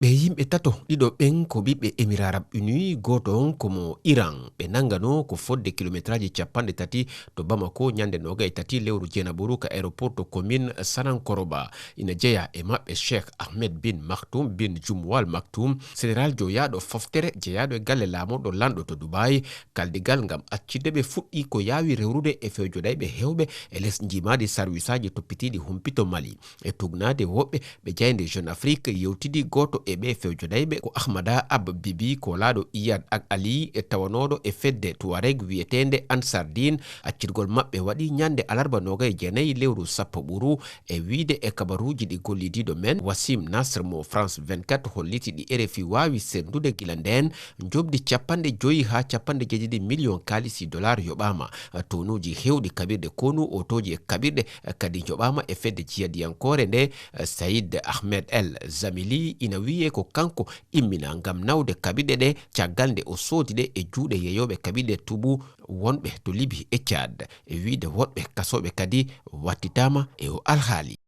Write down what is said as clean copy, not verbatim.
ɓe yimɓe tato ɗiɗo ɓen ko ɓiɓɓe Émirats Arabes Unis, goto on komo Iran. ɓe nangano ko fodde kilométraji 30 to Bamako nyande 23 lewru jeenaɓoru ka aéroport to commune Sanankoroba. ina jeeya e maɓɓe Cheikh Ahmed bin Maktoum bin Jumwal Maktoum, général joyaɗo foftere jeeyaɗo e galle laamoɗo lanɗo to Dubai. kaldigal ngam accidde ɓe fuɗɗi ko yawi rewrude e fewjoɗayɓe hewɓe e les jimadi service aji toppitiɗi humpito Mali e tugnade woɓɓe ɓe jayde Jeune Afrique yewtidi goto e ɓe fewjodayɓe ko Ahmada Ab Bibi ko laaɗo Iyad ak Ali e tawanoɗo e fedde Tuareg wiyetende Ansardine. accirgol maɓɓe waɗi nyande alarba 29 lewru sappo ɓuru e wiide e kabaruji ɗi gollidiɗo men Wassim Nasr mo France 24 holliti ɗi RFI wawi sendude gila nden jobdi 50 ha 60 million kalisi dollar yoɓama. tonuji hewɗi kabirɗe konu otoji e kabirɗe kadi joɓama e fedde jiyadiyankore nde. Saïd Ahmed El Zamili ina wiye ko kanko immina ngam nawde kabirɗe ɗe caggal nde o soodi ɗe e juuɗe yeyoɓe kabirɗe tubu wonɓe to Libi e Tchad e wiide woɗɓe kasoɓe kadi wattitama e o alhaali.